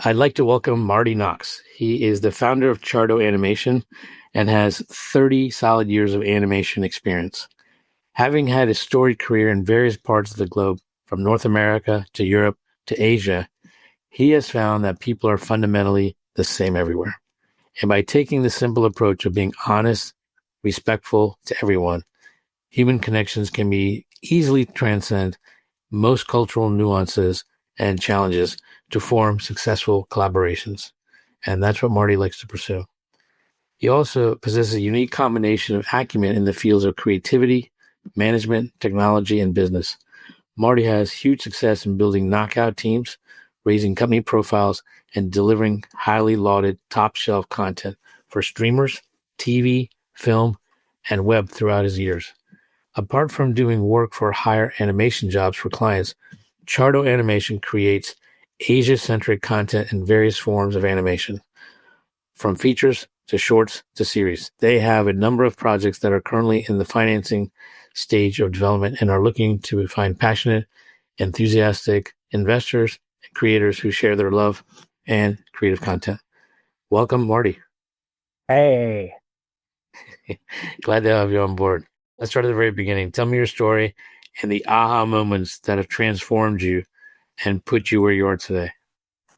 I'd like to welcome Marty Knox. He is the founder of Chardo Animation and has 30 solid years of animation experience. Having had a storied career in various parts of the globe, from North America to Europe to Asia, he has found that people are fundamentally the same everywhere. And by taking the simple approach of being honest, respectful to everyone, human connections can be easily transcend most cultural nuances and challenges to form successful collaborations. And that's what Marty likes to pursue. He also possesses a unique combination of acumen in the fields of creativity, management, technology, and business. Marty has huge success in building knockout teams, raising company profiles, and delivering highly lauded top-shelf content for streamers, TV, film, and web throughout his years. Apart from doing work for higher animation jobs for clients, Chardo Animation creates Asia-centric content in various forms of animation, from features to shorts to series. They have a number of projects that are currently in the financing stage of development and are looking to find passionate, enthusiastic investors and creators who share their love and creative content. Welcome, Marty. Hey. Glad to have you on board. Let's start at the very beginning. Tell me your story and the aha moments that have transformed you and put you where you are today.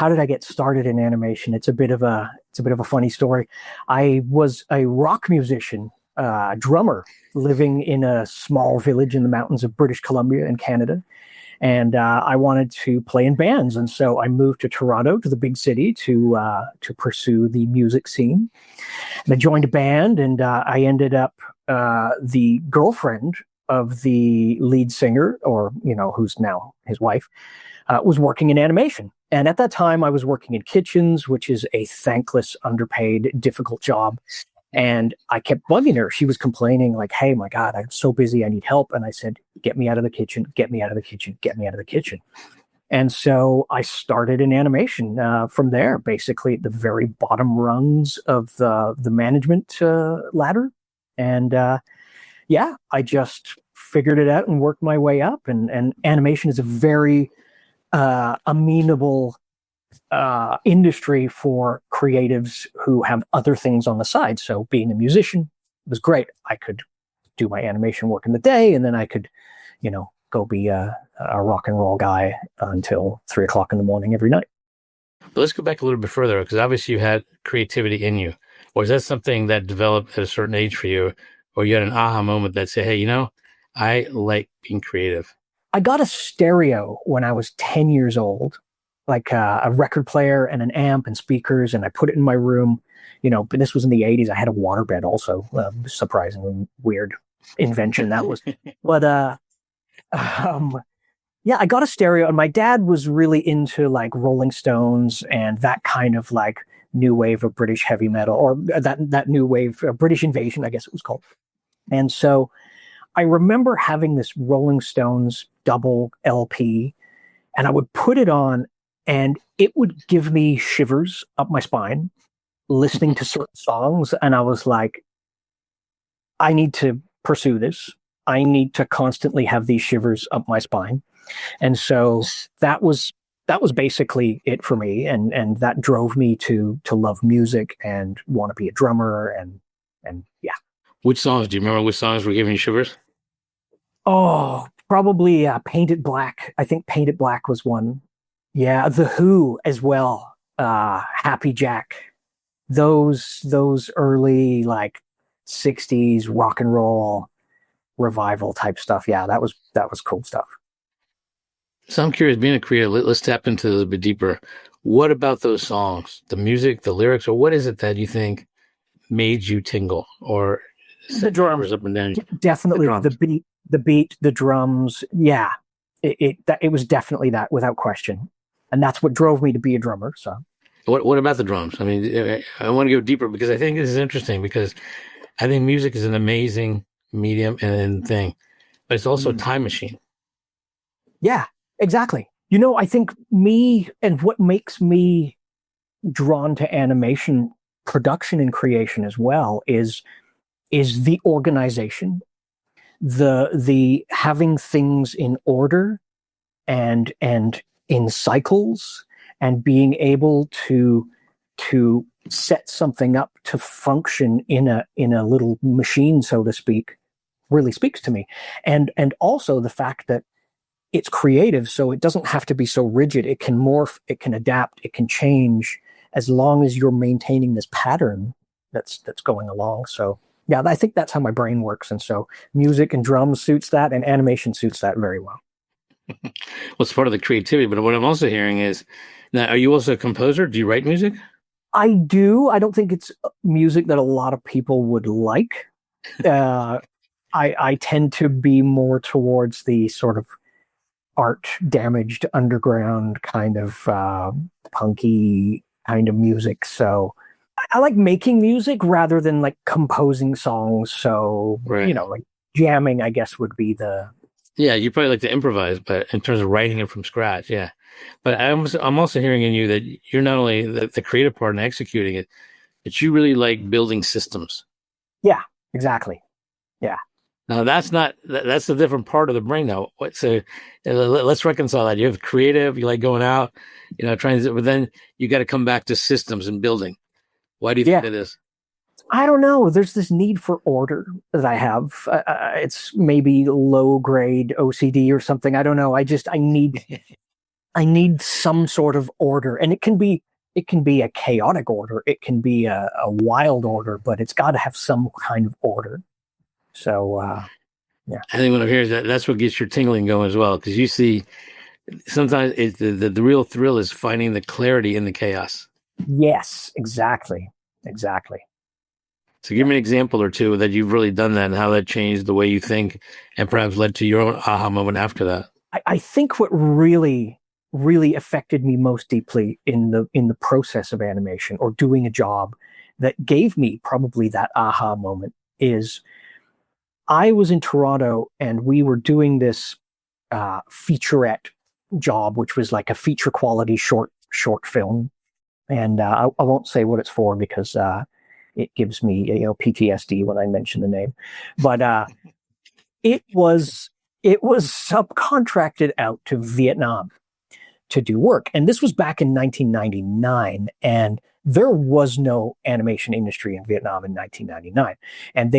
How did I get started in animation? It's a bit of a funny story. I was a rock musician, drummer, living in a small village in the mountains of British Columbia in Canada. And I wanted to play in bands. And so I moved to Toronto, to the big city, to pursue the music scene. And I joined a band, and I ended up the girlfriend of the lead singer, or, who's now his wife, was working in animation. And at that time, I was working in kitchens, which is a thankless, underpaid, difficult job. And I kept bugging her. She was complaining like, hey, my God, I'm so busy. I need help. And I said, get me out of the kitchen, get me out of the kitchen, get me out of the kitchen. And so I started in animation from there, basically at the very bottom rungs of the management ladder. And I just figured it out and worked my way up. And animation is a very amenable industry for creatives who have other things on the side. So being a musician was great. I could do my animation work in the day, and then I could, go be a rock and roll guy until 3:00 in the morning every night. But let's go back a little bit further, because obviously you had creativity in you. Or is that something that developed at a certain age for you, or you had an aha moment that said, hey, I like being creative? I got a stereo when I was 10 years old, like a record player and an amp and speakers, and I put it in my room, but this was in the 80s. I had a waterbed also, surprisingly weird invention that was. But I got a stereo, and my dad was really into like Rolling Stones and that kind of like new wave of British heavy metal, or that new wave of British Invasion, I guess it was called. And so I remember having this Rolling Stones double LP, and I would put it on, and it would give me shivers up my spine listening to certain songs. And I was like, I need to pursue this. I need to constantly have these shivers up my spine. And so that was basically it for me. And that drove me to love music and want to be a drummer. And yeah. Which songs? Do you remember which songs were giving you shivers? Oh, probably Paint It Black. I think Paint It Black was one. Yeah, The Who as well. Happy Jack. Those early like 60s rock and roll revival type stuff. Yeah, that was cool stuff. So I'm curious, being a creator, let's tap into this a little bit deeper. What about those songs, the music, the lyrics, or what is it that you think made you tingle or the drums up and down? Definitely the beat, the drums. Yeah, it was definitely that, without question. And that's what drove me to be a drummer. So what about the drums? I mean, I want to go deeper, because I think this is interesting, because I think music is an amazing medium and thing, but it's also a time machine. Yeah, exactly. I think me, and what makes me drawn to animation production and creation as well is the organization, the having things in order and in cycles, and being able to set something up to function in a little machine, so to speak, really speaks to me. And also the fact that it's creative, so it doesn't have to be so rigid. It can morph, it can adapt, it can change, as long as you're maintaining this pattern that's going along. So yeah, I think that's how my brain works. And so music and drums suits that, and animation suits that very well. Well, it's part of the creativity. But what I'm also hearing is, now, are you also a composer? Do you write music? I do. I don't think it's music that a lot of people would like. I tend to be more towards the sort of art damaged underground kind of punky kind of music. So I like making music rather than like composing songs. So, Right. Like jamming, I guess, would be the... Yeah, you probably like to improvise, but in terms of writing it from scratch, yeah. But I'm also hearing in you that you're not only the creative part and executing it, but you really like building systems. Yeah, exactly. Yeah. Now that's a different part of the brain now. So let's reconcile that. You have creative, you like going out, trying to, but then you got to come back to systems and building. Why do you think that is? I don't know. There's this need for order that I have. It's maybe low grade OCD or something. I don't know. I need some sort of order, and it can be a chaotic order. It can be a wild order, but it's got to have some kind of order. So, yeah. I think what I'm hearing is that's what gets your tingling going as well, because you see sometimes the real thrill is finding the clarity in the chaos. Yes, exactly. So give me an example or two that you've really done that and how that changed the way you think and perhaps led to your own aha moment after that. I think what really, really affected me most deeply in the process of animation or doing a job that gave me probably that aha moment is I was in Toronto and we were doing this featurette job, which was like a feature quality short film. And I won't say what it's for because it gives me PTSD when I mention the name. But it was subcontracted out to Vietnam to do work. And this was back in 1999. And there was no animation industry in Vietnam in 1999. And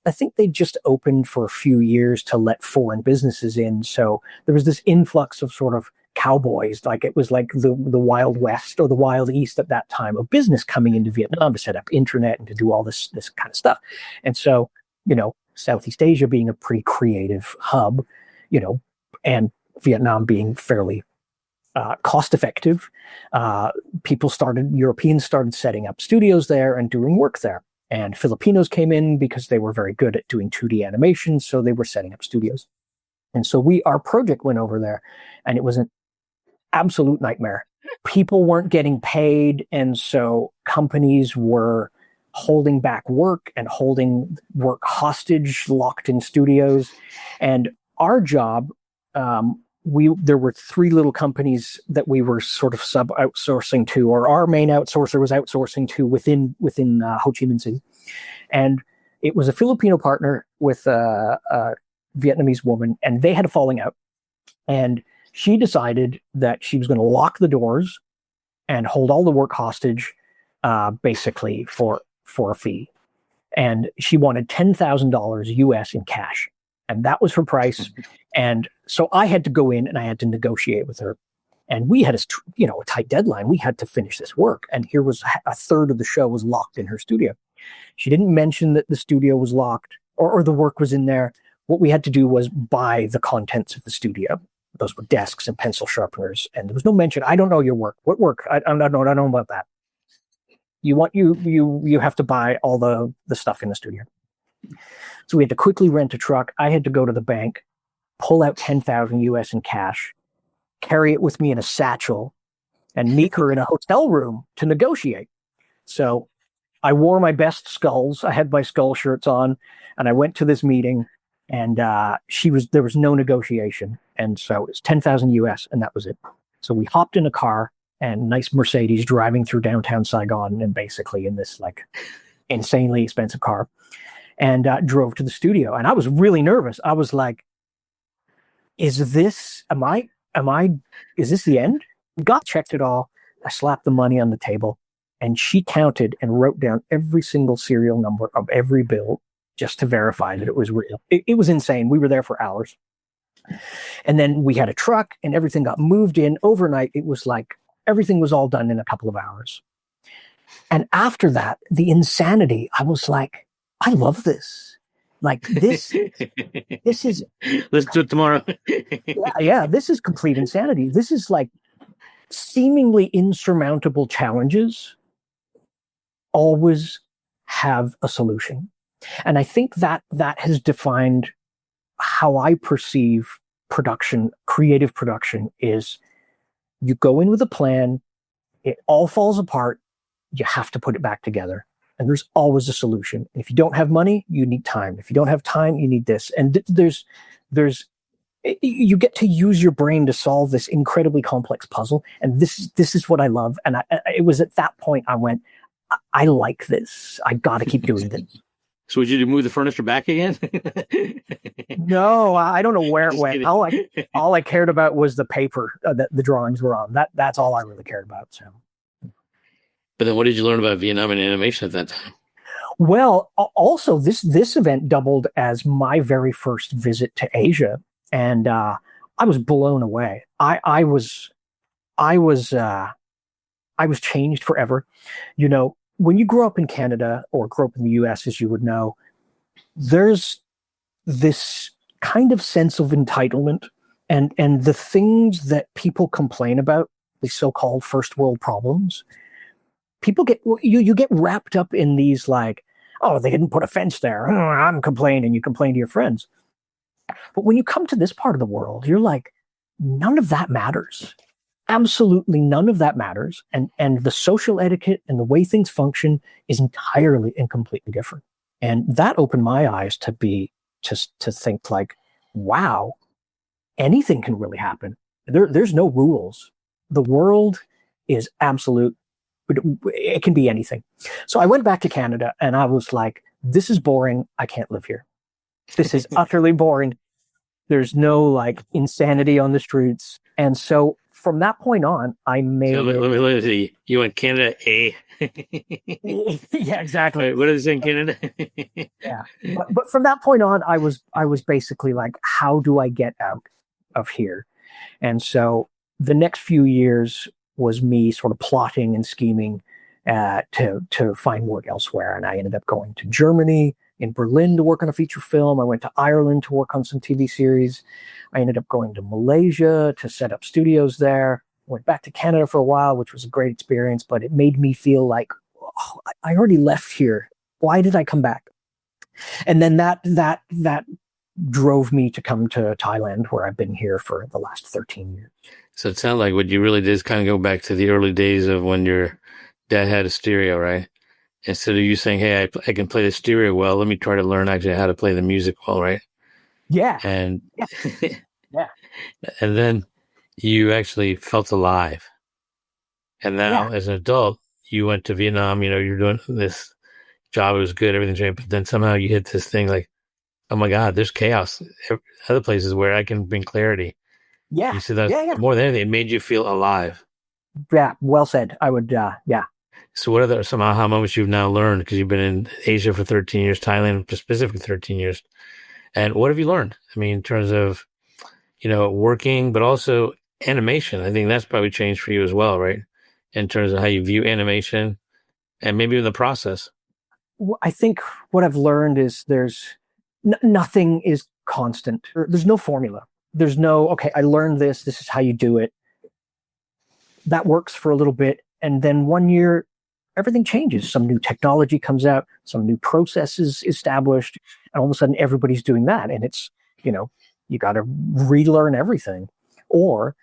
I think they just opened for a few years to let foreign businesses in. So there was this influx of sort of cowboys, like it was like the Wild West or the Wild East at that time of business coming into Vietnam to set up internet and to do all this kind of stuff. And so, Southeast Asia being a pretty creative hub, and Vietnam being fairly cost effective, Europeans started setting up studios there and doing work there. And Filipinos came in because they were very good at doing 2D animation, so they were setting up studios. And so our project went over there, and it was an absolute nightmare. People weren't getting paid, and so companies were holding back work and holding work hostage, locked in studios. And our job, there were three little companies that we were sort of sub-outsourcing to, or our main outsourcer was outsourcing to within Ho Chi Minh City. And it was a Filipino partner with a Vietnamese woman, and they had a falling out. And she decided that she was going to lock the doors and hold all the work hostage, basically for a fee. And she wanted $10,000 US in cash. And that was her price. And so I had to go in and I had to negotiate with her. And we had a tight deadline. We had to finish this work. And here was a third of the show was locked in her studio. She didn't mention that the studio was locked or the work was in there. What we had to do was buy the contents of the studio. Those were desks and pencil sharpeners. And there was no mention. I don't know your work. What work? I don't know about that. You have to buy all the stuff in the studio. So we had to quickly rent a truck. I had to go to the bank, pull out 10,000 US in cash, carry it with me in a satchel, and meet her in a hotel room to negotiate. So I wore my best skulls. I had my skull shirts on, and I went to this meeting, and there was no negotiation. And so it was 10,000 US, and that was it. So we hopped in a car, and nice Mercedes driving through downtown Saigon, and basically in this like insanely expensive car, and drove to the studio. And I was really nervous. I was like, is this the end? checked it all. I slapped the money on the table, and she counted and wrote down every single serial number of every bill just to verify that it was real. It was insane. We were there for hours. And then we had a truck and everything got moved in overnight. It was like everything was all done in a couple of hours. And after that, the insanity, I was like, I love this. Like this is. Let's do it tomorrow. Yeah, this is complete insanity. This is like seemingly insurmountable challenges always have a solution. And I think that has defined how I perceive production, creative production is you go in with a plan, it all falls apart, you have to put it back together. And there's always a solution. If you don't have money, you need time. If you don't have time, you need this. And you get to use your brain to solve this incredibly complex puzzle. And this is what I love. And it was at that point I went, I like this. I got to keep doing this. So would you move the furniture back again? No, I don't know where it went. All I cared about was the paper that the drawings were on. That's all I really cared about. So. But then what did you learn about Vietnam and animation at that time? Well, also this event doubled as my very first visit to Asia. And I was blown away. I was changed forever. You know, when you grow up in Canada or grow up in the US, as you would know, there's this kind of sense of entitlement and the things that people complain about, the so-called first world problems. People you get wrapped up in these like, oh, they didn't put a fence there. Oh, I'm complaining. You complain to your friends. But when you come to this part of the world, you're like, none of that matters. Absolutely none of that matters. And the social etiquette and the way things function is entirely and completely different. And that opened my eyes to think like, wow, anything can really happen. There's no rules. The world is absolute. It can be anything. So I went back to Canada and I was like, this is boring. I can't live here. This is utterly boring. There's no like insanity on the streets. And so from that point on, I made so let me see. You went Canada A. Yeah, exactly. What is it in Canada? Yeah. But from that point on, I was basically like, how do I get out of here? And so the next few years was me sort of plotting and scheming to find work elsewhere. And I ended up going to Germany, in Berlin to work on a feature film. I went to Ireland to work on some TV series. I ended up going to Malaysia to set up studios there. Went back to Canada for a while, which was a great experience, but it made me feel like, oh, I already left here. Why did I come back? And then that drove me to come to Thailand, where I've been here for the last 13 years. So it sounds like what you really did is kind of go back to the early days of when your dad had a stereo, right? Instead of you saying, hey, I can play the stereo well, let me try to learn actually how to play the music well, right? Yeah. And yeah. And then you actually felt alive. And now as an adult, you went to Vietnam, you're doing this job, it was good, everything's great, but then somehow you hit this thing like, oh my God, there's chaos. Other places where I can bring clarity. Yeah. You said that more than anything, it made you feel alive. Yeah, well said. I would, yeah. So what are some aha moments you've now learned? Because you've been in Asia for 13 years, Thailand for specifically 13 years. And what have you learned? I mean, in terms of, working, but also animation. I think that's probably changed for you as well, right? In terms of how you view animation and maybe in the process. I think what I've learned is there's nothing is constant. There's no formula. There's no, okay, I learned this. This is how you do it. That works for a little bit. And then 1 year, everything changes. Some new technology comes out, some new process is established, and all of a sudden everybody's doing that. And it's, you got to relearn everything. Or,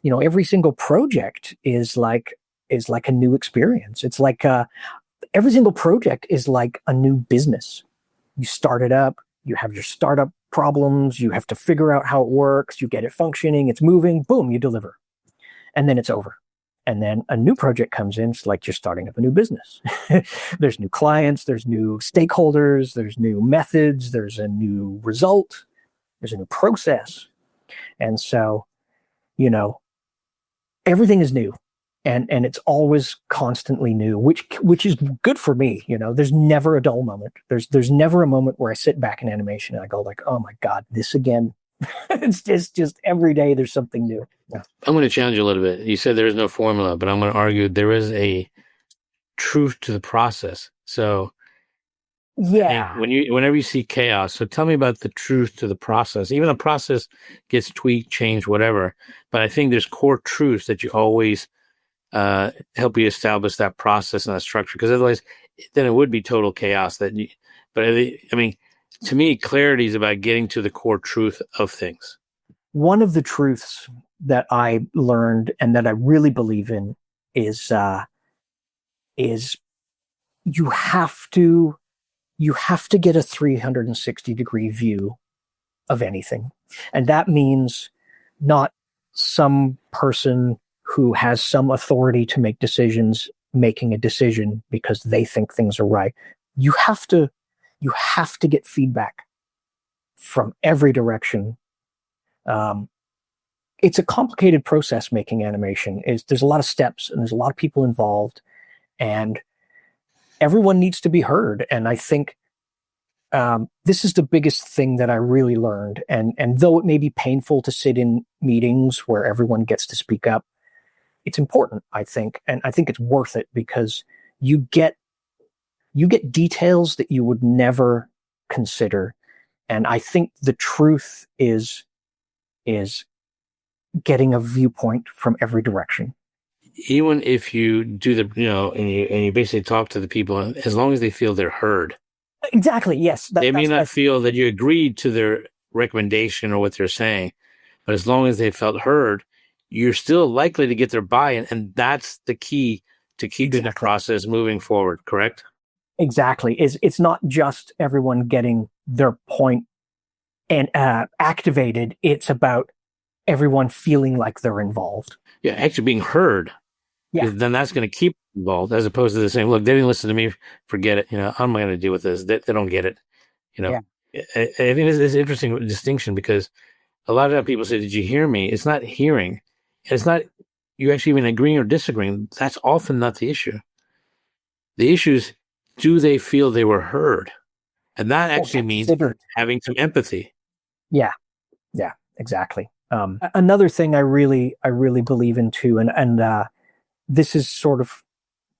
every single project is like a new experience. It's like every single project is like a new business. You start it up, you have your startup problems, you have to figure out how it works, you get it functioning, it's moving, boom, you deliver. And then it's over. And then a new project comes in. It's like you're starting up a new business. There's new clients, there's new stakeholders, there's new methods, there's a new result, there's a new process. And so, everything is new, and it's always constantly new, which is good for me. There's never a dull moment. There's never a moment where I sit back in animation and I go like, oh my god, this again. It's just every day there's something new. Yeah. I'm going to challenge you a little bit. You said there is no formula, but I'm going to argue there is a truth to the process. So yeah, whenever you see chaos, so tell me about the truth to the process. Even the process gets tweaked, changed, whatever. But I think there's core truths that you always help you establish that process and that structure. Because otherwise, then it would be total chaos. But I mean, to me, clarity is about getting to the core truth of things. One of the truths that I learned and that I really believe in is you have to get a 360-degree view of anything. And that means not some person who has some authority to make decisions making a decision because they think things are right. You have to get feedback from every direction. It's a complicated process making animation. There's a lot of steps and there's a lot of people involved, and everyone needs to be heard. And I think this is the biggest thing that I really learned. And though it may be painful to sit in meetings where everyone gets to speak up, it's important, I think. And I think it's worth it because you get details that you would never consider. And I think the truth is getting a viewpoint from every direction. Even if you do and you basically talk to the people, as long as they feel they're heard. Exactly. Yes. They may not feel that you agreed to their recommendation or what they're saying, but as long as they felt heard, you're still likely to get their buy-in, and that's the key to keeping the process moving forward. Correct? Exactly. It's not just everyone getting their point and activated. It's about everyone feeling like they're involved. Yeah, actually being heard. Yeah. Then that's going to keep involved, as opposed to the saying, look, they didn't listen to me, forget it. I'm going to deal with this. They don't get it. Yeah. I think this is an interesting distinction because a lot of people say, did you hear me? It's not hearing. It's not you actually even agreeing or disagreeing. That's often not the issue. The issue is, do they feel they were heard? And that actually means having some empathy. Yeah. Yeah, exactly. Another thing I really believe in too, and this has sort of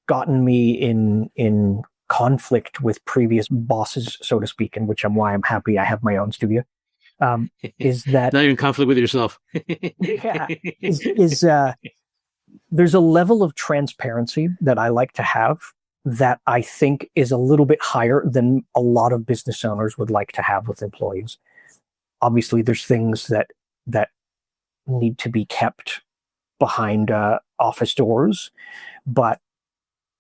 gotten me in conflict with previous bosses, so to speak, and why I'm happy I have my own studio. Is that not even conflict with yourself? Yeah, there's a level of transparency that I like to have that I think is a little bit higher than a lot of business owners would like to have with employees. Obviously, there's things that need to be kept behind office doors, but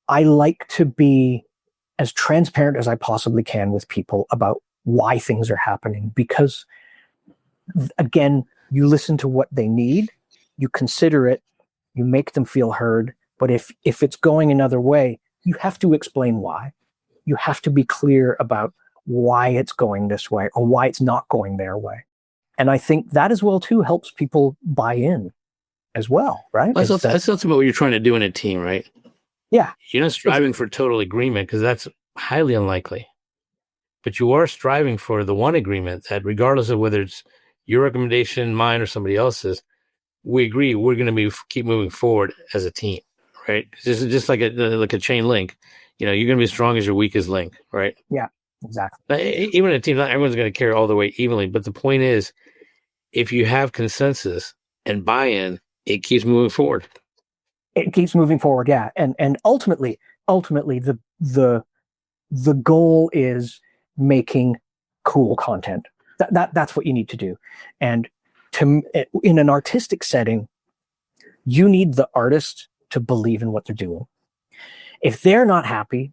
I like to be as transparent as I possibly can with people about why things are happening, because again, you listen to what they need, you consider it, you make them feel heard. But if it's going another way, you have to explain why. You have to be clear about why it's going this way or why it's not going their way. And I think that as well too helps people buy in as well, right? That's ultimately what you're trying to do in a team, right? Yeah. You're not striving for total agreement because that's highly unlikely. But you are striving for the one agreement that regardless of whether it's your recommendation, mine, or somebody else's, we agree we're going to keep moving forward as a team, right? This is just like a chain link. You're going to be as strong as your weakest link, right? Yeah, exactly. Even in a team, not everyone's going to carry all the weight evenly. But the point is, if you have consensus and buy-in, it keeps moving forward. It keeps moving forward, yeah. And ultimately, the goal is making cool content. That's what you need to do. And in an artistic setting, you need the artist to believe in what they're doing. If they're not happy,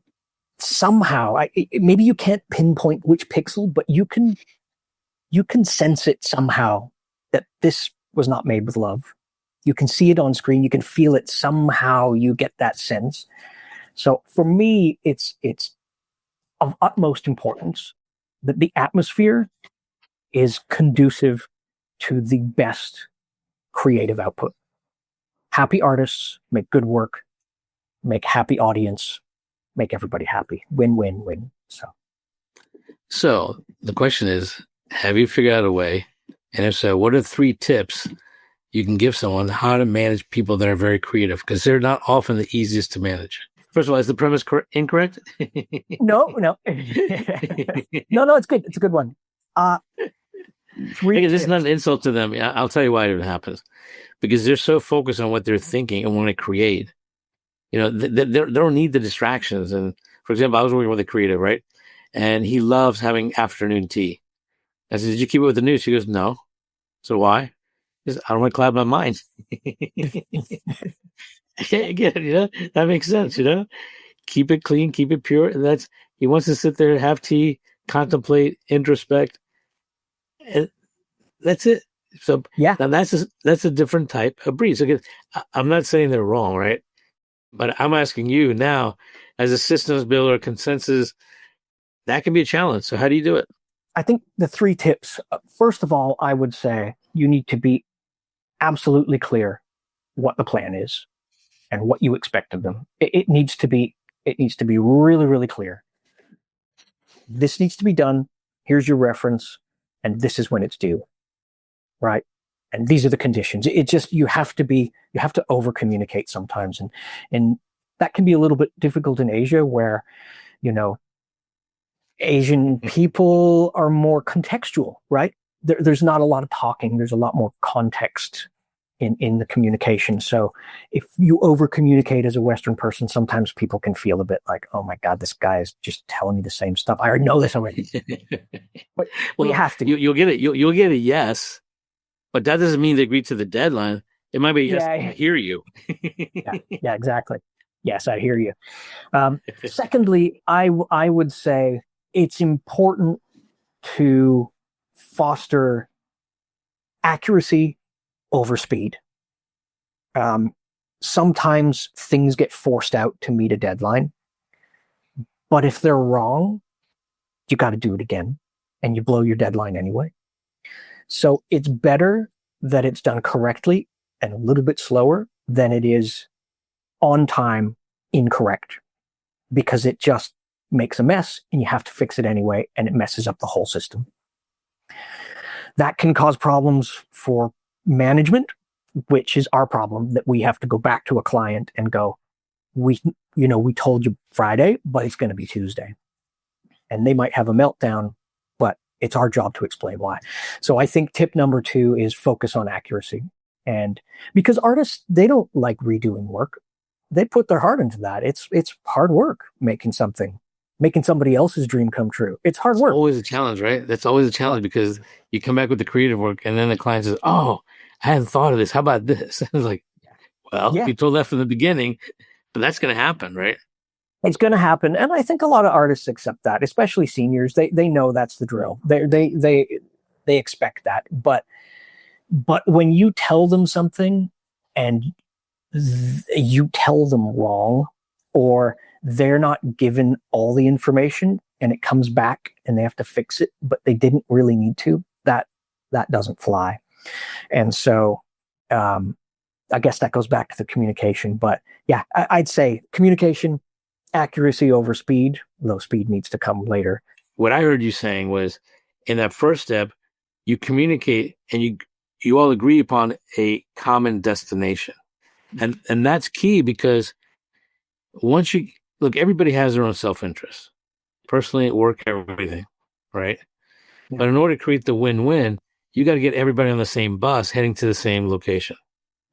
somehow, maybe you can't pinpoint which pixel, but you can sense it somehow that this was not made with love. You can see it on screen. You can feel it somehow. You get that sense. So for me, it's of utmost importance that the atmosphere is conducive to the best creative output. happy artists make good work, make happy audience, make everybody happy. Win, win, win. So the question is, have you figured out a way? And if so, what are 3 tips you can give someone how to manage people that are very creative? Because they're not often the easiest to manage. First of all, is the premise incorrect? No. No, it's good. It's a good one. 3 because it's not an insult to them. I'll tell you why it happens. Because they're so focused on what they're thinking and want to create. They don't need the distractions. And for example, I was working with a creative, right? And he loves having afternoon tea. I said, did you keep it with the news? She goes, no. So why? Because I don't want to cloud my mind. Again, that makes sense, Keep it clean, keep it pure. And he wants to sit there, have tea, contemplate, introspect. And that's it. So yeah, now that's a different type of breed. So I'm not saying they're wrong, right? But I'm asking you now, as a systems builder, consensus, that can be a challenge. So how do you do it? I think the 3 tips. First of all, I would say you need to be absolutely clear what the plan is and what you expect of them. It needs to be really, really clear. This needs to be done. Here's your reference, and this is when it's due. Right? And these are the conditions. It just, you have to over communicate sometimes. And that can be a little bit difficult in Asia where, Asian people are more contextual, right? There's not a lot of talking. There's a lot more context in the communication. So if you over communicate as a Western person, sometimes people can feel a bit like, oh my God, this guy is just telling me the same stuff. I already know this already. But we have to. You'll get it. You'll get a yes. But that doesn't mean they agree to the deadline. It might be, yes, I hear you. yeah, exactly. Yes, I hear you. Secondly, I would say it's important to foster accuracy over speed. Sometimes things get forced out to meet a deadline. But if they're wrong, you got to do it again. And you blow your deadline anyway. So it's better that it's done correctly and a little bit slower than it is on time incorrect, because it just makes a mess and you have to fix it anyway, and it messes up the whole system. That can cause problems for management, which is our problem, that we have to go back to a client and go, we told you Friday, but it's going to be Tuesday. And they might have a meltdown, but it's our job to explain why. So I think tip number 2 is focus on accuracy. And because artists, they don't like redoing work. They put their heart into that. It's hard work making somebody else's dream come true. It's hard work. It's always a challenge, right? That's always a challenge, because you come back with the creative work and then the client says, oh, I hadn't thought of this. How about this? It's like, well, you told that from the beginning, but that's going to happen, right? It's going to happen. And I think a lot of artists accept that, especially seniors. They know that's the drill. They expect that. But when you tell them something and you tell them wrong, or they're not given all the information and it comes back and they have to fix it, but they didn't really need to, that doesn't fly. And so, I guess that goes back to the communication, but yeah, I'd say communication, accuracy over speed, though speed needs to come later. What I heard you saying was, in that first step, you communicate and you all agree upon a common destination. And that's key, because once you look, everybody has their own self-interest, personally, at work, everything, right? Yeah. But in order to create the win-win, you got to get everybody on the same bus heading to the same location.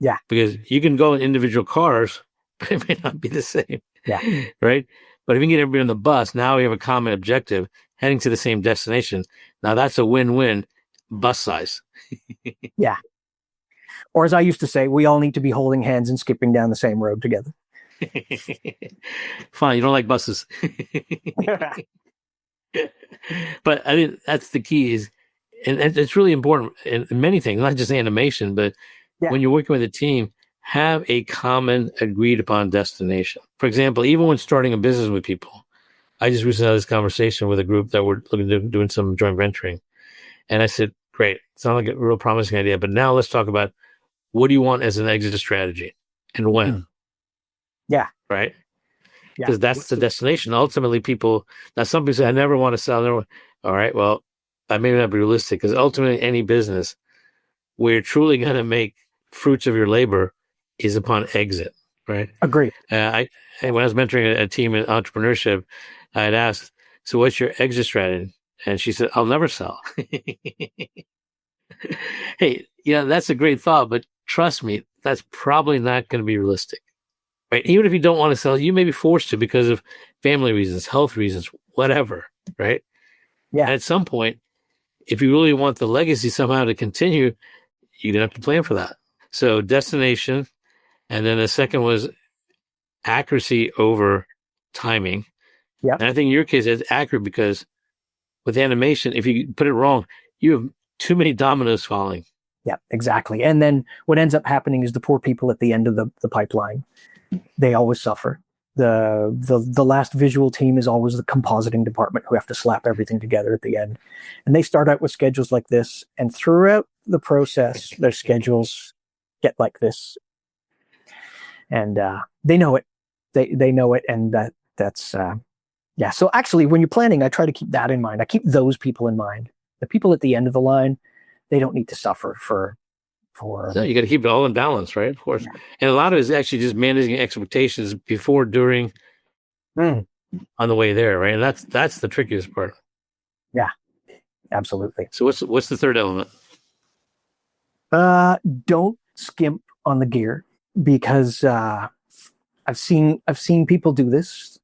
Yeah. Because you can go in individual cars, but it may not be the same. Yeah. Right? But if you can get everybody on the bus, now we have a common objective heading to the same destination. Now that's a win-win bus size. Yeah. Or as I used to say, we all need to be holding hands and skipping down the same road together. Fine. You don't like buses. But I mean, that's the key is, and it's really important in many things, not just animation, but when you're working with a team, have a common agreed upon destination. For example, even when starting a business with people, I just recently had this conversation with a group that were looking to doing some joint venturing. And I said, great, sounds like a real promising idea, but now let's talk about, what do you want as an exit strategy? and when. Yeah. Right? Yeah. Because that's the destination. Ultimately, now some people say, I never want to sell. All right, well, that may not be realistic because ultimately, any business where you're truly going to make fruits of your labor is upon exit, right? Agreed. When I was mentoring a team in entrepreneurship, I had asked, so what's your exit strategy? And she said, I'll never sell. Hey, that's a great thought, but trust me, that's probably not going to be realistic. Right? Even if you don't want to sell, you may be forced to because of family reasons, health reasons, whatever, right? Yeah. And at some point, if you really want the legacy somehow to continue, you're going to have to plan for that. So destination, and then the second was accuracy over timing. Yeah. And I think in your case, it's accurate because with animation, if you put it wrong, you have too many dominoes falling. Yeah, exactly. And then what ends up happening is the poor people at the end of the pipeline, they always suffer. The last visual team is always the compositing department who have to slap everything together at the end. And they start out with schedules like this, and throughout the process, their schedules get like this. And they know it. They know it, and that's yeah. So actually, when you're planning, I try to keep that in mind. I keep those people in mind. The people at the end of the line, they don't need to suffer for. So you got to keep it all in balance, right? Of course. Yeah. And a lot of it is actually just managing expectations before, during, on the way there, right? And that's the trickiest part. Yeah, absolutely. So what's the third element? Don't skimp on the gear, because I've seen people do this.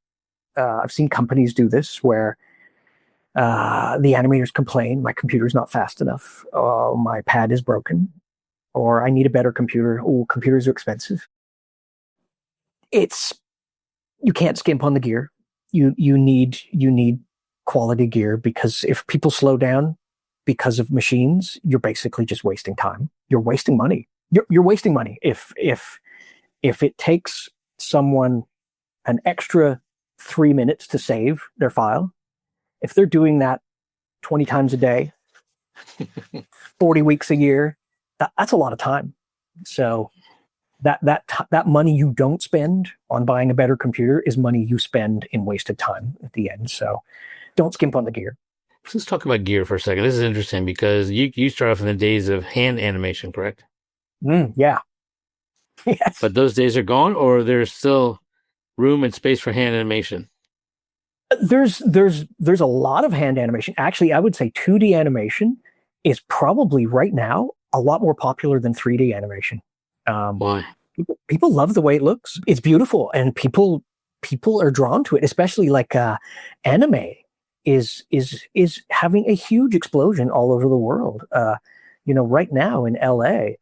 I've seen companies do this where the animators complain, my computer's not fast enough. Oh, my pad is broken. Or I need a better computer. Oh, computers are expensive. You can't skimp on the gear. You need quality gear, because if people slow down because of machines, you're basically just wasting time. You're wasting money. You're wasting money. If it takes someone an extra 3 minutes to save their file, if they're doing that 20 times a day, 40 weeks a year, that's a lot of time. So that money you don't spend on buying a better computer is money you spend in wasted time at the end. So don't skimp on the gear. Let's talk about gear for a second. This is interesting because you start off in the days of hand animation, correct? Yeah. Yes. But those days are gone, or there's still room and space for hand animation? There's a lot of hand animation. Actually, I would say 2D animation is probably right now a lot more popular than 3D animation. Why? People love the way it looks. It's beautiful, and people are drawn to it. Especially like anime is having a huge explosion all over the world. Right now in LA,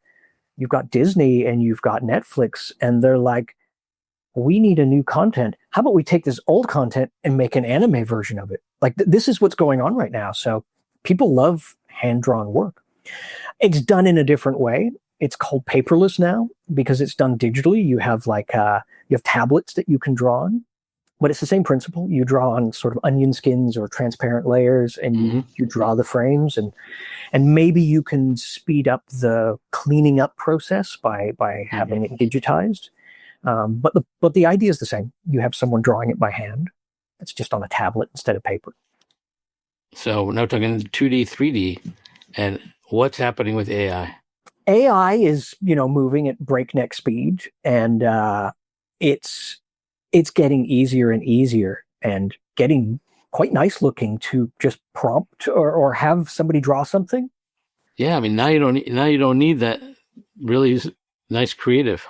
you've got Disney and you've got Netflix, and they're like, we need a new content. How about we take this old content and make an anime version of it? Like this is what's going on right now. So people love hand-drawn work. It's done in a different way. It's called paperless now because it's done digitally. You have you have tablets that you can draw on, but it's the same principle. You draw on sort of onion skins or transparent layers, and you draw the frames, and maybe you can speed up the cleaning up process by having it digitized. But the idea is the same. You have someone drawing it by hand. It's just on a tablet instead of paper. So now we're talking 2D, 3D, and what's happening with AI? AI is, moving at breakneck speed, and it's getting easier and easier, and getting quite nice looking to just prompt or have somebody draw something. Yeah, I mean now you don't need that really nice creative.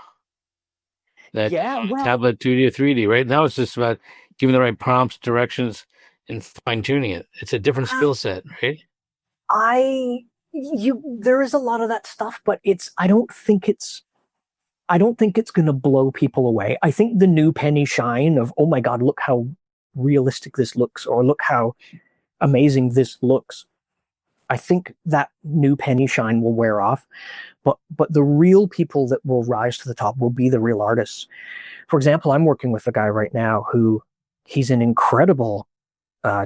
Tablet 2D or 3D. Right now it's just about giving the right prompts, directions, and fine tuning it. It's a different skill set, right? There is a lot of that stuff, but I don't think it's going to blow people away. I think the new penny shine of, oh my God, look how realistic this looks, or look how amazing this looks. I think that new penny shine will wear off, but the real people that will rise to the top will be the real artists. For example, I'm working with a guy right now he's an incredible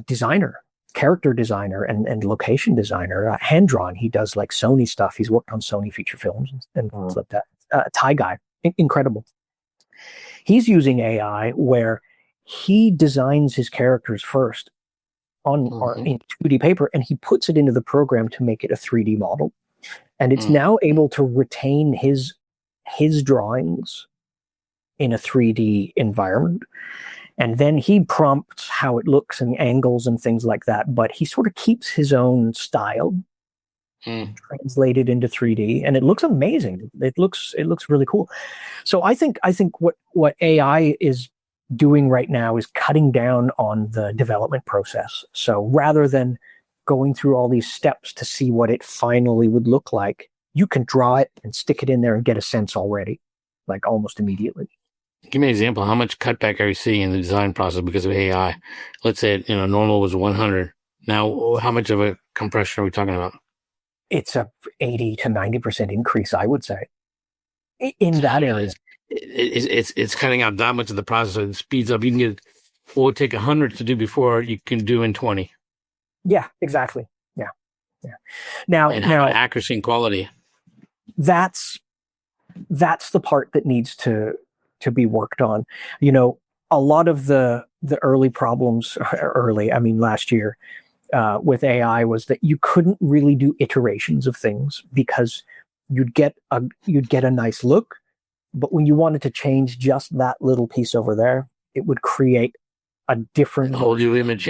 designer, character designer, and location designer, hand drawn. He does like Sony stuff. He's worked on Sony feature films and things like that. Thai guy, incredible. He's using AI where he designs his characters first in 2D paper, and he puts it into the program to make it a 3D model. And it's now able to retain his drawings in a 3D environment. And then he prompts how it looks and angles and things like that. But he sort of keeps his own style translated into 3D, and it looks amazing. It looks really cool. So I think what AI is doing right now is cutting down on the development process. So rather than going through all these steps to see what it finally would look like, you can draw it and stick it in there and get a sense already, like almost immediately. Give me an example. How much cutback are you seeing in the design process because of AI? Let's say, normal was 100. Now, how much of a compression are we talking about? It's a 80 to 90% increase, I would say, in that area. It's cutting out that much of the process. So it speeds up. You can get what would take 100 to do before, you can do in 20. Yeah, exactly. Yeah. Now, accuracy and quality. That's the part that needs to be worked on. A lot of the early problems, last year, with AI was that you couldn't really do iterations of things because you'd get a nice look, but when you wanted to change just that little piece over there, it would create a different whole new image.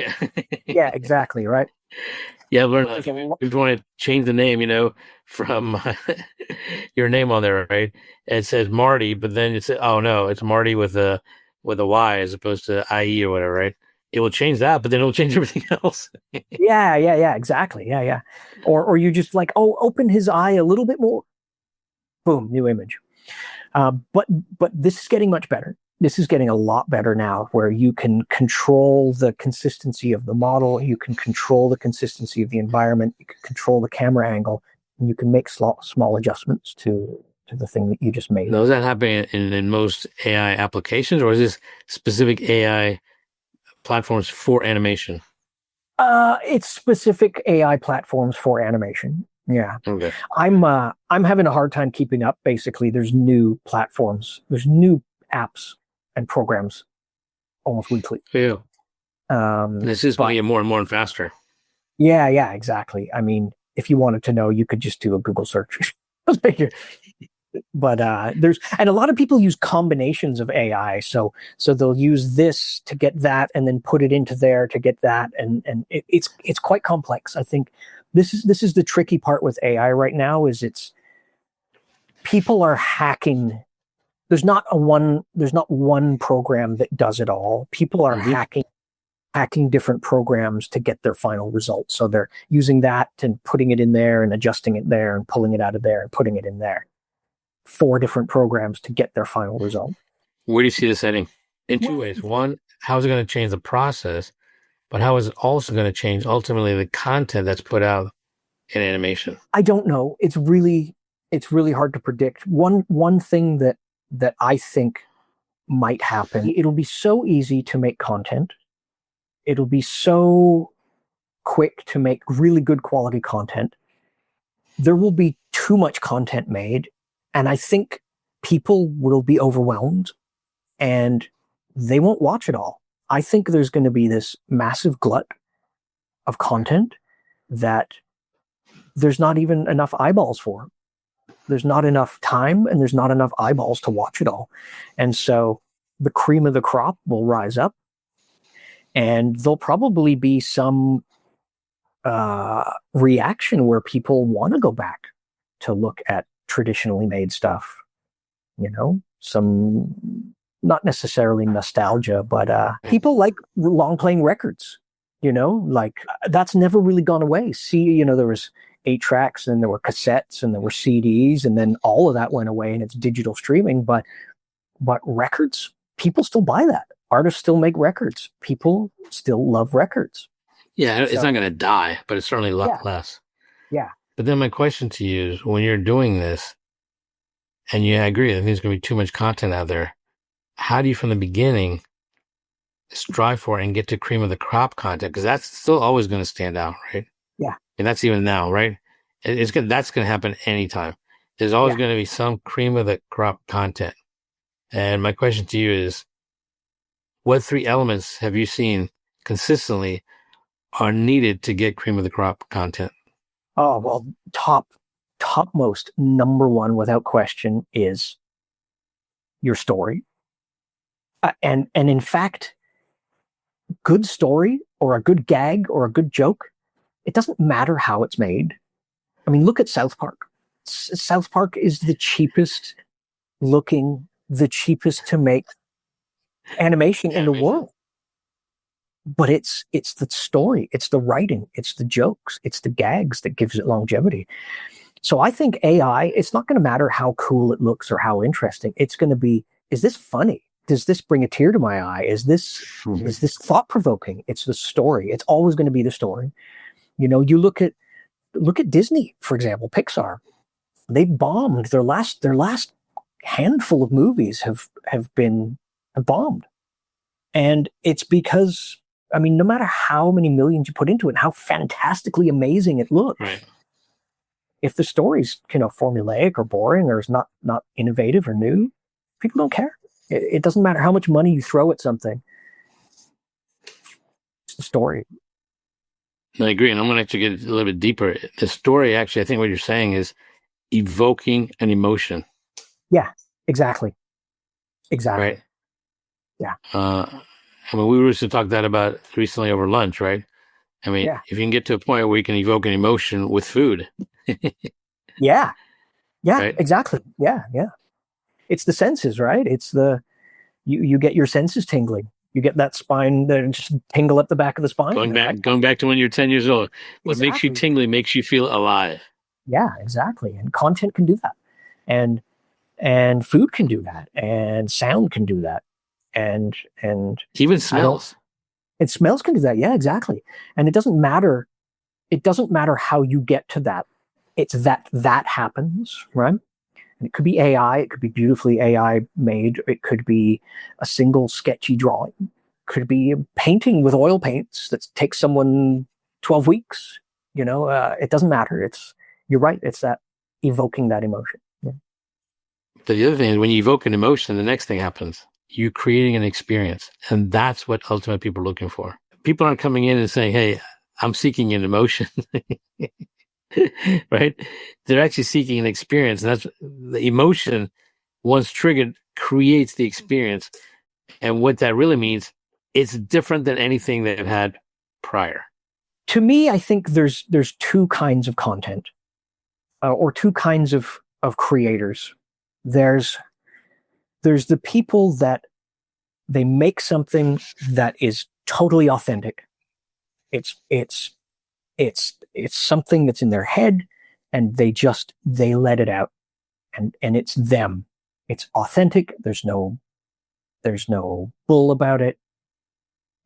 Yeah, exactly, right. Yeah, I've learned if you want to change the name, from your name on there, right? It says Marty, but then you say, oh no, it's Marty with a Y as opposed to IE or whatever, right? It will change that, but then it will change everything else. Yeah, exactly. Yeah. Or you just open his eye a little bit more. Boom, new image. But this is getting much better. This is getting a lot better now, where you can control the consistency of the model, you can control the consistency of the environment, you can control the camera angle, and you can make small adjustments to the thing that you just made. Now, is that happening in most AI applications, or is this specific AI platforms for animation? It's specific AI platforms for animation. Yeah. Okay. I'm having a hard time keeping up. Basically, there's new platforms, there's new apps and programs almost weekly. Yeah. This is going to get more and more and faster. Yeah, exactly. I mean, if you wanted to know, you could just do a Google search. But there's a lot of people use combinations of AI. So they'll use this to get that, and then put it into there to get that, and it's quite complex. I think this is the tricky part with AI right now. Is people are hacking. There's not one program that does it all. People are hacking different programs to get their final result. So they're using that and putting it in there and adjusting it there and pulling it out of there and putting it in there. 4 different programs to get their final result. Where do you see this heading? In 2 ways. One, how is it going to change the process? But how is it also going to change ultimately the content that's put out in animation? I don't know. It's really hard to predict. One thing that I think might happen, it'll be so easy to make content. It'll be so quick to make really good quality content. There will be too much content made, and I think people will be overwhelmed and they won't watch it all. I think there's going to be this massive glut of content that there's not even enough eyeballs for. There's not enough time and there's not enough eyeballs to watch it all. And so the cream of the crop will rise up, and there'll probably be some reaction where people want to go back to look at traditionally made stuff. Some, not necessarily nostalgia, but people like long playing records. That's never really gone away. There was 8 tracks, and there were cassettes, and there were CDs, and then all of that went away and it's digital streaming. But records, people still buy that. Artists still make records. People still love records. Yeah, it's not going to die, but it's certainly a lot less. Yeah. But then my question to you is, when you're doing this, and I agree, I think there's going to be too much content out there, how do you from the beginning strive for and get to cream of the crop content? Because that's still always going to stand out, right? Yeah. And that's even now, right? That's going to happen anytime. There's always going to be some cream of the crop content. And my question to you is, what 3 elements have you seen consistently are needed to get cream of the crop content? Oh, well, topmost number one without question is your story. And in fact, good story or a good gag or a good joke, it doesn't matter how it's made. I mean, look at South Park. South Park is the cheapest looking, the cheapest to make animation in the world. But it's the story, it's the writing, it's the jokes, it's the gags that gives it longevity. So I think AI, it's not going to matter how cool it looks or how interesting. It's going to be, is this funny? Does this bring a tear to my eye? Is this thought provoking? It's the story. It's always going to be the story. You know, you look at Disney, for example, Pixar. They've bombed. Their last handful of movies have bombed. And it's because, I mean, no matter how many millions you put into it and how fantastically amazing it looks, right, if the story's, formulaic or boring or is not innovative or new, people don't care. It doesn't matter how much money you throw at something. It's the story. I agree. And I'm going to actually get a little bit deeper. The story, actually, I think what you're saying is evoking an emotion. Yeah, exactly. Right. Yeah. I mean, we were just talking that about recently over lunch, right? I mean, if you can get to a point where you can evoke an emotion with food. Yeah, right? Exactly. Yeah. It's the senses, right? It's you get your senses tingling. You get that spine that just tingle up the back of the spine. Going back to when you're 10 years old. What makes you tingly makes you feel alive. Yeah, exactly. And content can do that. And food can do that. And sound can do that. And even smells. And smells can do that. Yeah, exactly. And it doesn't matter how you get to that. It's that happens, right? And it could be AI, it could be beautifully AI made, it could be a single sketchy drawing, it could be a painting with oil paints that takes someone 12 weeks. It doesn't matter. You're right, it's that evoking that emotion. Yeah. But the other thing is when you evoke an emotion, the next thing happens. You're creating an experience. And that's what ultimately people are looking for. People aren't coming in and saying, hey, I'm seeking an emotion. Right? They're actually seeking an experience. And that's the emotion, once triggered, creates the experience. And what that really means, it's different than anything they've had prior. To me, I think there's 2 kinds of content, or 2 kinds of creators. There's the people that they make something that is totally authentic. It's something that's in their head, and they let it out, and it's them. It's authentic. There's no bull about it,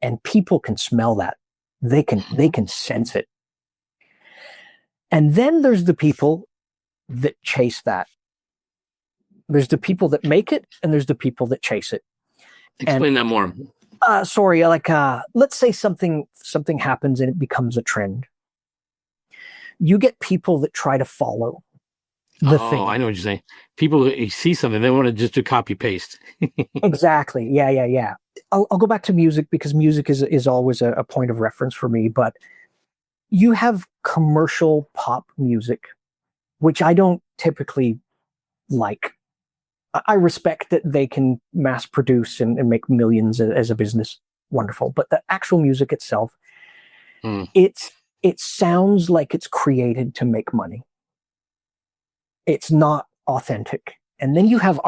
and people can smell that. They can sense it. And then there's the people that chase that. There's the people that make it, and there's the people that chase it. Explain that more. Sorry, let's say something happens and it becomes a trend. You get people that try to follow the thing. I know what you're saying. People who see something, they want to just do copy paste. Exactly. Yeah. I'll go back to music because music is always a point of reference for me. But you have commercial pop music, which I don't typically like. I respect that they can mass produce and make millions as a business. Wonderful. But the actual music itself, it sounds like it's created to make money. It's not authentic. And then you have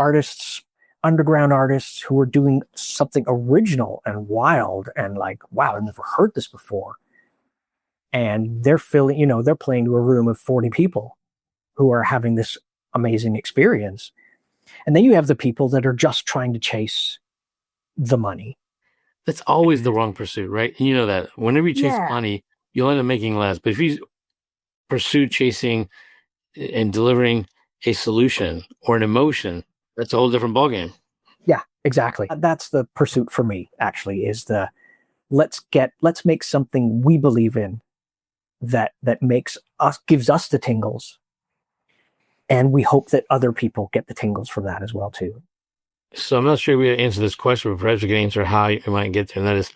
underground artists who are doing something original and wild and like, wow, I've never heard this before. And they're they're playing to a room of 40 people who are having this amazing experience. And then you have the people that are just trying to chase the money. That's always the wrong pursuit, right? You know that. Whenever you chase money, you'll end up making less. But if you pursue chasing and delivering a solution or an emotion, that's a whole different ballgame. Yeah, exactly. That's the pursuit for me, actually, is let's make something we believe in that gives us the tingles. And we hope that other people get the tingles from that as well, too. So I'm not sure we answer this question, but perhaps we can answer how you might get there. And that is,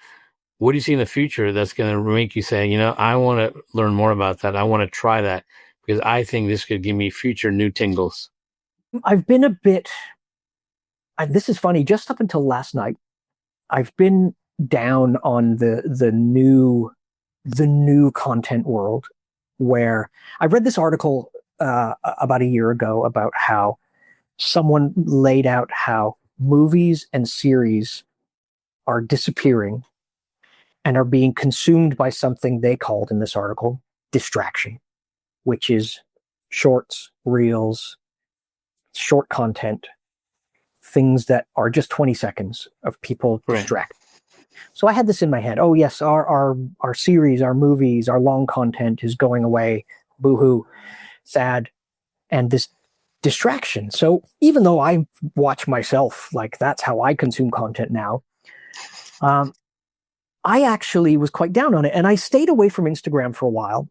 what do you see in the future that's going to make you say, I want to learn more about that. I want to try that because I think this could give me future new tingles. I've been a bit. This is funny. Just up until last night, I've been down on the new content world where I read this article about a year ago about how someone laid out how movies and series are disappearing and are being consumed by something they called in this article distraction, which is shorts, reels, short content, things that are just 20 seconds of people distracted. So I had this in my head. Oh yes, our series, our movies, our long content is going away. Boo-hoo, sad. And this distraction. So even though I watch myself, like that's how I consume content now, I actually was quite down on it. And I stayed away from Instagram for a while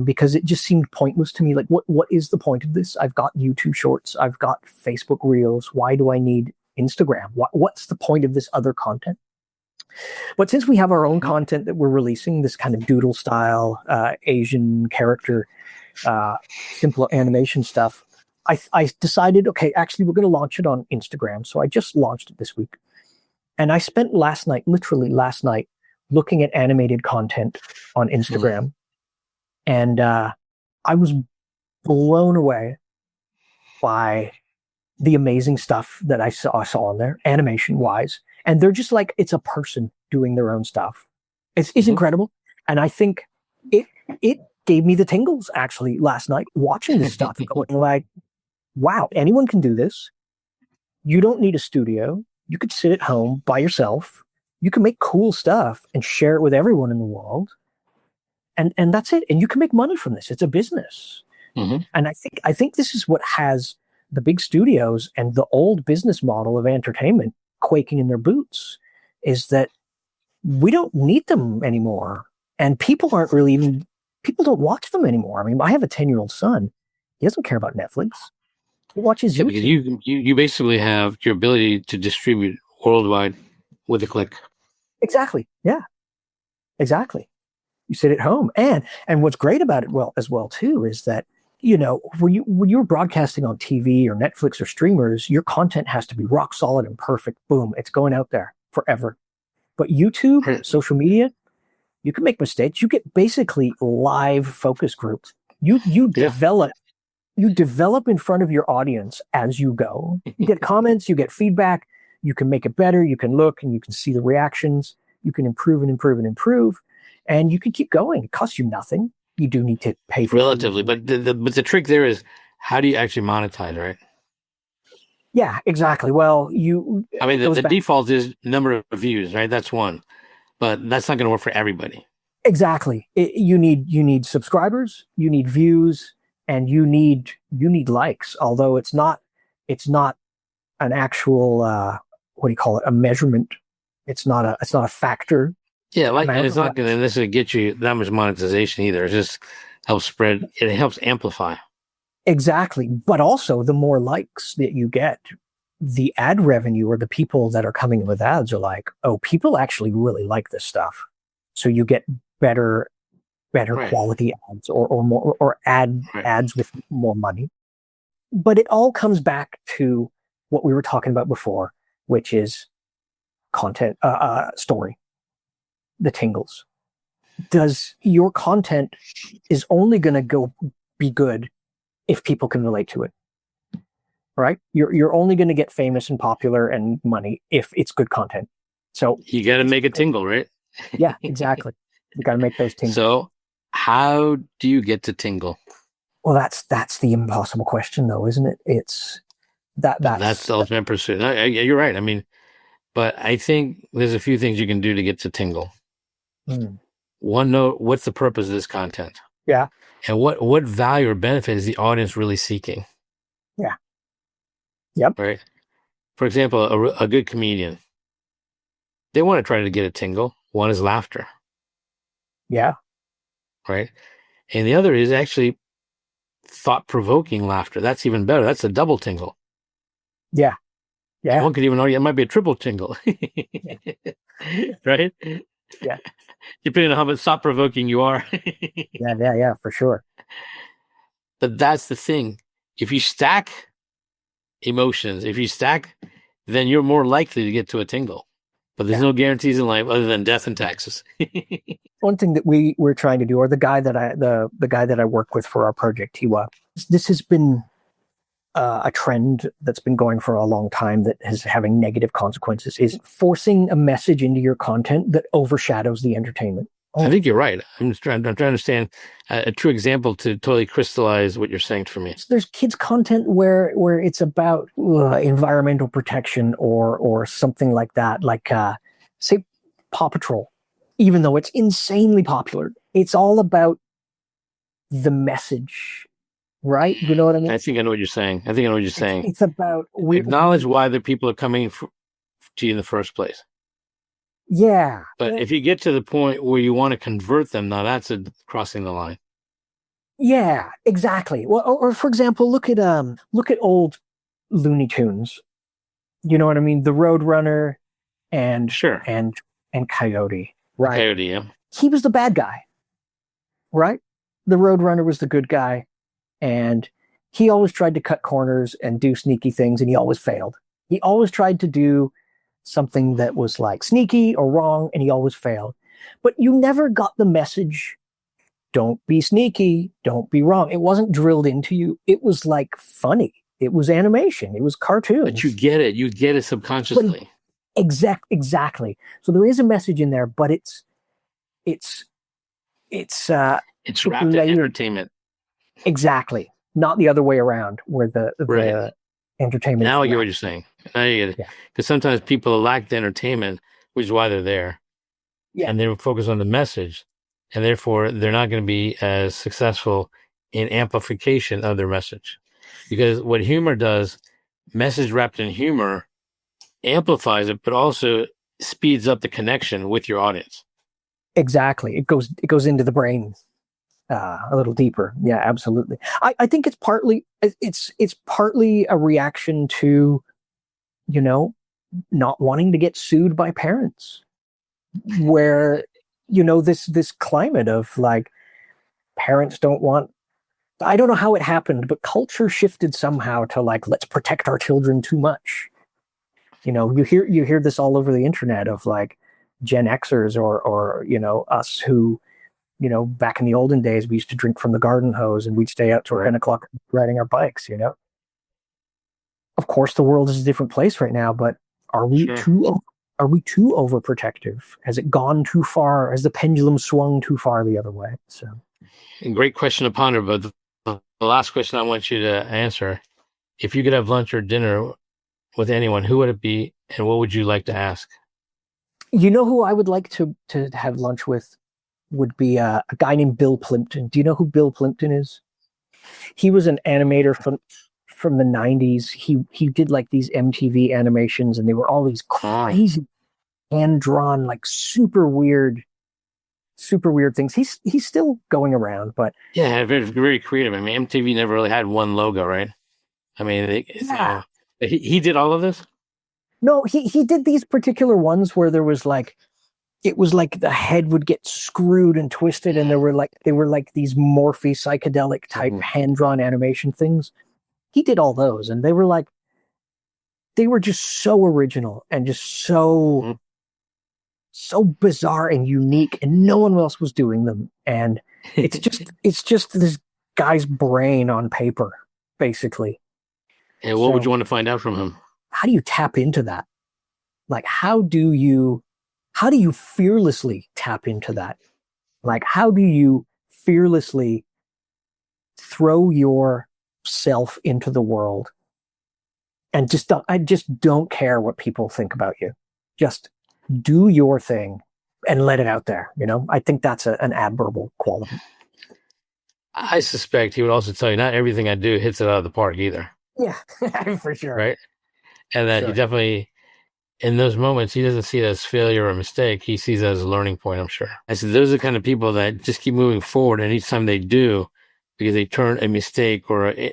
because it just seemed pointless to me. Like, what is the point of this? I've got YouTube Shorts. I've got Facebook Reels. Why do I need Instagram? What's the point of this other content? But since we have our own content that we're releasing, this kind of doodle style, Asian character, simple animation stuff, I decided, okay, actually, we're going to launch it on Instagram. So I just launched it this week. And I spent literally last night, looking at animated content on Instagram. And I was blown away by the amazing stuff that I saw on there, animation-wise. And they're just like, it's a person doing their own stuff. It's incredible. And I think it gave me the tingles, actually, last night, watching this stuff. Going like, wow, anyone can do this. You don't need a studio. You could sit at home by yourself. You can make cool stuff and share it with everyone in the world. And that's it. And you can make money from this. It's a business. And I think this is what has the big studios and the old business model of entertainment quaking in their boots, is that we don't need them anymore. And people don't watch them anymore. I mean, I have a 10-year-old son. He doesn't care about Netflix. He watches YouTube. Because you basically have your ability to distribute worldwide with a click. Exactly. Yeah. Exactly. You sit at home. And what's great about it as well too is that, when you're broadcasting on TV or Netflix or streamers, your content has to be rock solid and perfect. Boom, it's going out there forever. But YouTube, social media, you can make mistakes. You get basically live focus groups. You develop in front of your audience as you go. You get comments, you get feedback, you can make it better, you can look and you can see the reactions, you can improve and improve and improve, and you can keep going. It costs you nothing. You do need to pay for relatively, but the trick there is, how do you actually monetize, right? Yeah, exactly. Well, the default is number of views, right? That's one, but that's not going to work for everybody. Exactly. You need subscribers, you need views, and you need likes. Although it's not an actual what do you call it? A measurement. It's not a factor. Yeah, and it's not going to necessarily get you that much monetization either. It just helps spread. It helps amplify. Exactly. But also, the more likes that you get, the ad revenue or the people that are coming in with ads are like, oh, people actually really like this stuff. So you get better quality ads or more ads with more money. But it all comes back to what we were talking about before, which is content, story. The tingles. Does your content is only going to be good if people can relate to it, right? You're only going to get famous and popular and money if it's good content. So you got to make a tingle, right? Yeah, exactly. You got to make those tingles. So how do you get to tingle? Well, that's the impossible question, though, isn't it? It's that's the ultimate pursuit. You're right. I mean, but I think there's a few things you can do to get to tingle. One, know what's the purpose of this content. Yeah. And what value or benefit is the audience really seeking? Yeah. Yep. Right. For example, a good comedian, they want to try to get a tingle. One is laughter. Yeah. Right. And the other is actually thought-provoking laughter. That's even better. That's a double tingle. Yeah. Yeah. One could even argue it might be a triple tingle. Yeah. Right? Yeah. Depending on how much thought provoking you are. Yeah, for sure. But that's the thing. If you stack emotions, then you're more likely to get to a tingle. But there's no guarantees in life other than death and taxes. One thing that we're trying to do, or the guy that I work with for our project, this has been a trend that's been going for a long time that is having negative consequences, is forcing a message into your content that overshadows the entertainment. I think you're right. I'm trying to understand a true example to totally crystallize what you're saying for me. There's kids content where it's about environmental protection or something like that, like say Paw Patrol. Even though it's insanely popular, it's all about the message, right? You know what I mean? I think I know what you're saying. It's about acknowledge why the people are coming to you in the first place. Yeah. But if you get to the point where you want to convert them, now that's crossing the line. Yeah, exactly. Well, or for example, look at old Looney Tunes. You know what I mean? The Roadrunner and Coyote, right? Coyote, yeah. He was the bad guy, right? The Roadrunner was the good guy, and he always tried to cut corners and do sneaky things, and he always failed. He always tried to do something that was like sneaky or wrong, and he always failed. But you never got the message, don't be sneaky, don't be wrong. It wasn't drilled into you. It was like funny. It was animation. It was cartoons. But you get it. You get it subconsciously. Exactly. So there is a message in there, but it's wrapped in entertainment. Exactly. Not the other way around, where the entertainment. Now I get what you're saying. Now you get it. Because sometimes people lack the entertainment, which is why they're there. Yeah. And they focus on the message. And therefore, they're not going to be as successful in amplification of their message. Because what humor does, message wrapped in humor, amplifies it, but also speeds up the connection with your audience. Exactly. It goes into the brain a little deeper. Yeah, absolutely. I think it's partly a reaction to, not wanting to get sued by parents, where, this climate of like parents don't want. I don't know how it happened, but culture shifted somehow to like, let's protect our children too much. You hear this all over the internet of like Gen Xers or us who, back in the olden days, we used to drink from the garden hose and we'd stay out till 10 o'clock riding our bikes, Of course, the world is a different place right now, but are we too overprotective? Has it gone too far? Has the pendulum swung too far the other way? So, great question to ponder, but the last question I want you to answer: if you could have lunch or dinner with anyone, who would it be, and what would you like to ask? You know who I would like to have lunch with would be a guy named Bill Plimpton. Do you know who Bill Plimpton is? He was an animator from the 90s. He did like these MTV animations, and they were all these crazy hand-drawn, like super weird things. He's still going around, but yeah, very, very creative. I mean, MTV never really had one logo, right? I mean, he did all of this. No, he did these particular ones where there was like, it was like the head would get screwed and twisted, and they were like these morphy psychedelic type hand-drawn animation things. He did all those, and they were just so original and just so bizarre and unique, and no one else was doing them. And it's just this guy's brain on paper, basically. And what would you want to find out from him? How do you tap into that? Like, how do you fearlessly tap into that? Like, how do you fearlessly throw yourself into the world and I just don't care what people think about you. Just do your thing and let it out there. I think that's an admirable quality. I suspect he would also tell you not everything I do hits it out of the park either. Yeah, for sure. Right. And that he definitely, in those moments, he doesn't see it as failure or mistake. He sees it as a learning point, I'm sure. I said, those are the kind of people that just keep moving forward. And each time they do, because they turn a mistake or a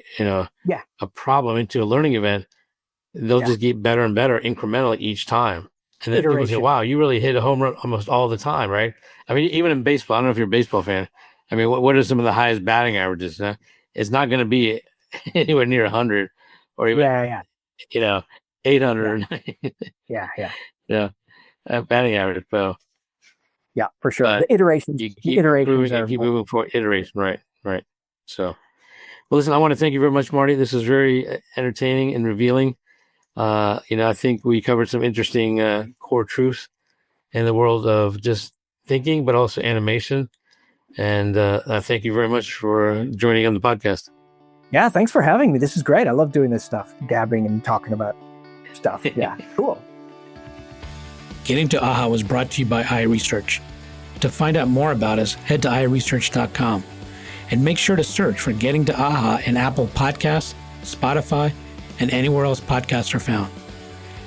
problem into a learning event, they'll just get better and better incrementally each time. And then people say, wow, you really hit a home run almost all the time, right? I mean, even in baseball, I don't know if you're a baseball fan. I mean, what are some of the highest batting averages? It's not going to be anywhere near 100 or even, 800. Yeah. Batting average. So, yeah, for sure. The iterations. You keep moving forward. Iteration, right. So, well, listen, I want to thank you very much, Marty. This is very entertaining and revealing. I think we covered some interesting core truths in the world of just thinking, but also animation. And I thank you very much for joining on the podcast. Yeah, thanks for having me. This is great. I love doing this stuff, dabbing and talking about stuff. Yeah, cool. Getting to AHA was brought to you by iResearch. To find out more about us, head to iResearch.com and make sure to search for Getting to AHA in Apple Podcasts, Spotify, and anywhere else podcasts are found.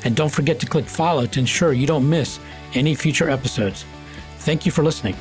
And don't forget to click follow to ensure you don't miss any future episodes. Thank you for listening.